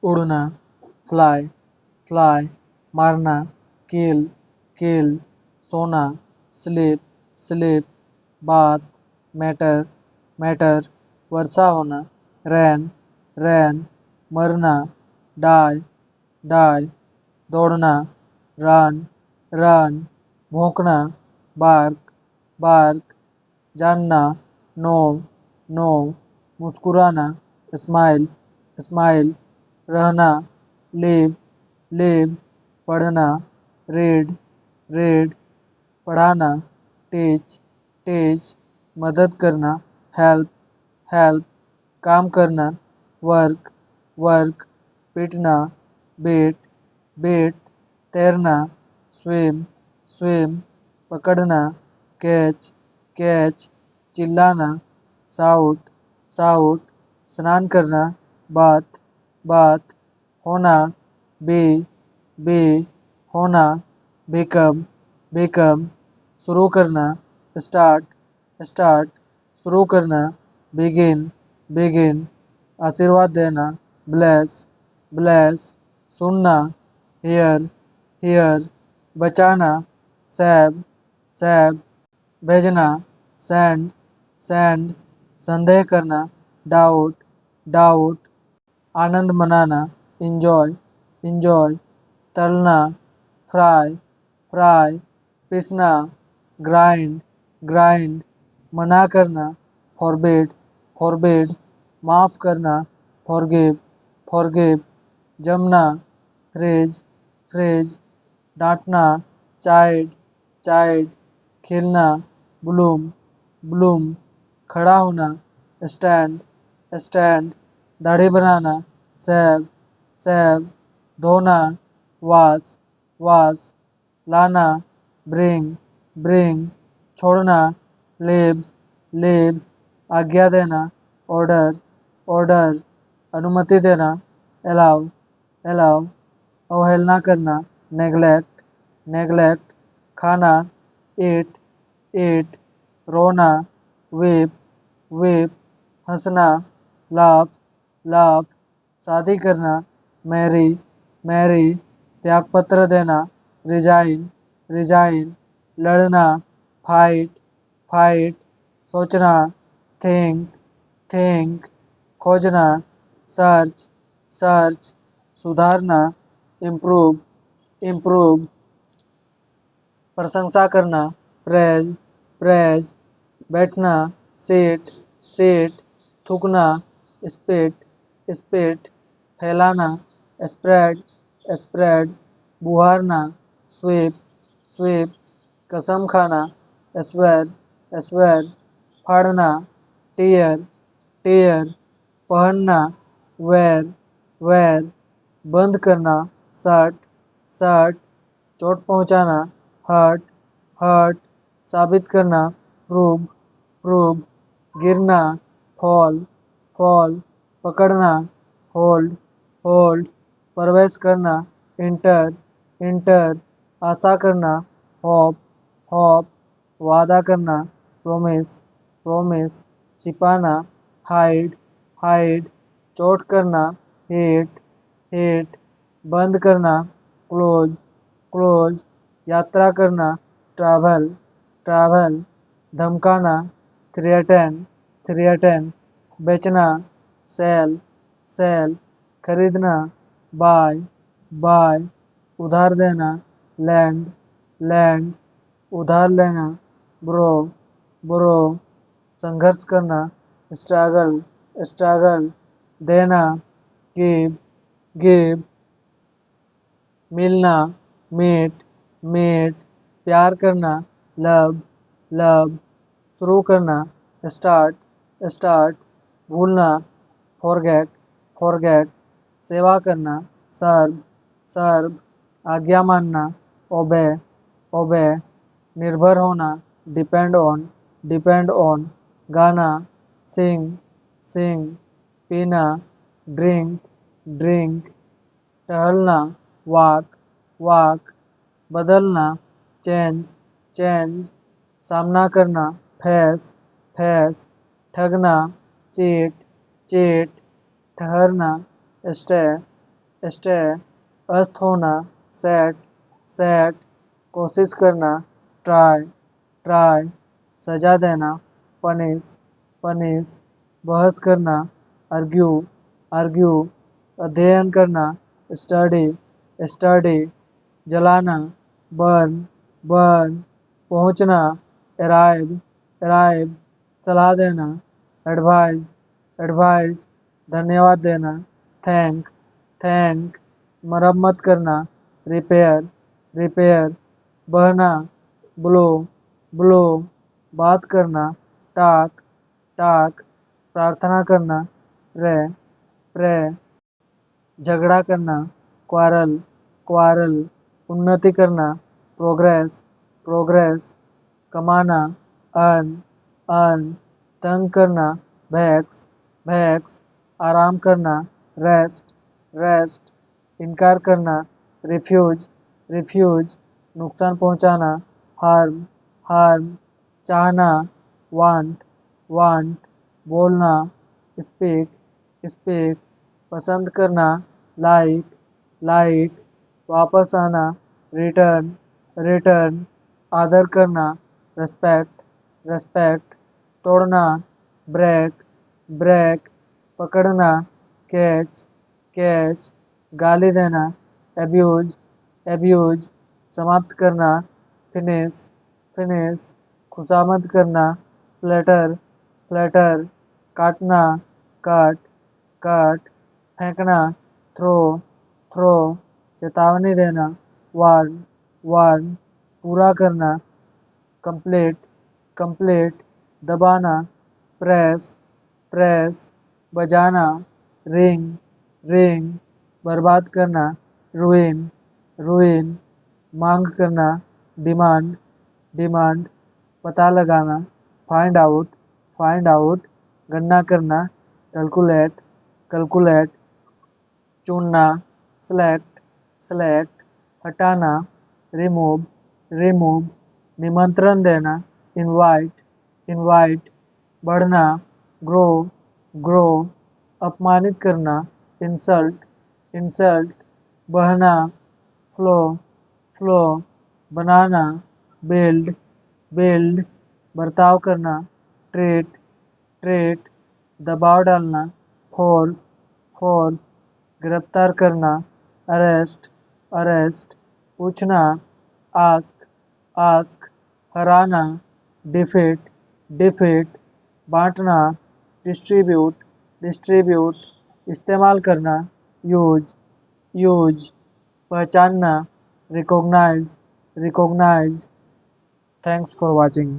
उड़ना, fly, fly, मारना, किल, किल, सोना, स्लीप, स्लीप, बात, मैटर, मैटर, वर्षा होना, रैन, रैन, मरना, डाई, डाई, दौड़ना, रन, रन, भौंकना, बार्क, बार्क, जानना, नो, नो, मुस्कुराना, स्माइल, स्माइल, रहना, लिव, लिव, पढ़ना, रीड, रीड, पढ़ाना, टीच, टीच, मदद करना, हेल्प, हेल्प, काम करना, वर्क, वर्क, पीटना, बीट, बीट, तैरना, स्विम, स्विम, पकड़ना, कैच, कैच, चिल्लाना, साउट, साउट, स्नान करना, बाथ, बाथ, होना, बी, बी, होना, बिकम, बिकम, शुरू करना, स्टार्ट, स्टार्ट, शुरू करना, बिगिन, बिगिन, आशीर्वाद देना, ब्लेस, ब्लेस, सुनना, हियर, हियर, बचाना, सैब, सैब, भेजना, सेंड, सेंड, संदेह करना, डाउट, डाउट, आनंद मनाना, इंजॉय, इंजॉय, तलना, फ्राई, फ्राई, पीसना, ग्राइंड, ग्राइंड, मना करना, फॉरबिड, फॉरबिड, माफ़ करना, फॉरगिव, फॉरगिव, जमना, फ्रीज, फ्रीज, डांटना, चाइल्ड, चाइल्ड, खिलना, ब्लूम, ब्लूम, खड़ा होना, स्टैंड, स्टैंड, दाढ़ी बनाना, सेव, सेव, धोना, वाश, वाश, लाना, ब्रिंग, ब्रिंग, छोड़ना, लीव, लीव, आज्ञा देना, ऑर्डर, ऑर्डर, अनुमति देना, अलाउ, अलाउ, अवहेलना करना, नेग्लेक्ट, नेग्लेक्ट, खाना, ईट, ईट, रोना, वीप, वीप, हंसना, लाफ, लाफ, शादी करना, मैरी, मैरी, त्यागपत्र देना, रिजाइन, रिजाइन, लड़ना, फाइट, फाइट, सोचना, थिंक, थिंक, खोजना, सर्च, सर्च, सुधारना, इम्प्रूव, इम्प्रूव, प्रशंसा करना, प्रेज, प्रेज, बैठना, सीट, सीट, थूकना, स्पिट, स्पिट, फैलाना, स्प्रेड, स्प्रेड, बुहारना, स्वीप, स्वीप, कसम खाना, स्वेर, स्वेर, फाड़ना, टीयर, टीयर, पहनना, वेर, वेर, बंद करना, शर्ट, शर्ट, चोट पहुंचाना, हर्ट, हर्ट, साबित करना, प्रूव, प्रूव, गिरना, फॉल, फॉल, पकड़ना, होल्ड, होल्ड, प्रवेश करना, इंटर, इंटर, आशा करना, होप, होप, वादा करना, प्रोमिस, प्रोमिस, छिपाना, हाइड, हाइड, चोट करना, हिट, हिट, बंद करना, क्लोज, क्लोज, यात्रा करना, ट्रैवल, ट्रैवल, धमकाना, थ्रियटन, थ्रियटन, बेचना, सेल, सेल, खरीदना, बाय, बाय, उधार देना, लैंड, लैंड, उधार लेना, ब्रो, ब्रो, संघर्ष करना, स्ट्रगल, स्ट्रगल, देना, गिव, गिव, मिलना, मीट, मीट, प्यार करना, लव, लव, शुरू करना, स्टार्ट, स्टार्ट, भूलना, फॉरगेट, फॉरगेट, सेवा करना, सर्व, सर्व, आज्ञा मानना, ओबे, ओबे, निर्भर होना, डिपेंड ऑन, गाना, सिंग, सिंग, पीना, ड्रिंक, ड्रिंक, टहलना, वॉक, वॉक, बदलना, चेंज, चेंज, सामना करना, फेस, फेस, ठगना, चीट, चीट, ठहरना, स्टे, स्टे अस्त होना, सेट सेट कोशिश करना, ट्राई ट्राई सजा देना, पनिश पनिश बहस करना, आर्ग्यू आर्ग्यू अध्ययन करना, स्टडी स्टडी जलाना, बर्न बर्न पहुंचना, अराइव अराइव सलाह देना, एडवाइज एडवाइज धन्यवाद देना, थैंक थैंक मरम्मत करना, रिपेयर रिपेयर बहना, ब्लो ब्लो बात करना, टाक टाक प्रार्थना करना, प्रे प्रे झगड़ा करना, क्वारल क्वारल उन्नति करना, प्रोग्रेस प्रोग्रेस कमाना, अर्न अर्न तंग करना, भैक्स भैक्स आराम करना, रेस्ट रेस्ट इनकार करना, रिफ्यूज रिफ्यूज नुकसान पहुंचाना, हार्म हार्म चाहना, वांट वांट बोलना, स्पीक स्पीक पसंद करना, लाइक लाइक वापस आना, रिटर्न रिटर्न आदर करना, रेस्पेक्ट रेस्पेक्ट तोड़ना, ब्रेक ब्रेक पकड़ना, कैच कैच गाली देना, एब्यूज एब्यूज समाप्त करना, फिनिश फिनिश खुशामद करना, फ्लैटर फ्लैटर काटना, कट कट फेंकना, थ्रो थ्रो चेतावनी देना, वार्न वार्न पूरा करना, कंप्लीट कंप्लीट दबाना, प्रेस प्रेस बजाना, रिंग रिंग बर्बाद करना, रुइन रुइन मांग करना, डिमांड डिमांड पता लगाना, फाइंड आउट गणना करना, कैलकुलेट कैलकुलेट चुनना, सेलेक्ट सेलेक्ट हटाना, रिमूव रिमूव निमंत्रण देना, इनवाइट इनवाइट बढ़ना, ग्रो ग्रो अपमानित करना, इंसल्ट इंसल्ट बहना, फ्लो फ्लो बनाना, बिल्ड बिल्ड बर्ताव करना, ट्रीट ट्रीट दबाव डालना, फोर्स फोर्स गिरफ्तार करना, अरेस्ट अरेस्ट पूछना, आस्क आस्क हराना, डिफीट डिफीट बांटना, डिस्ट्रीब्यूट डिस्ट्रीब्यूट इस्तेमाल करना, यूज यूज पहचानना, recognise recognise. Thanks for watching.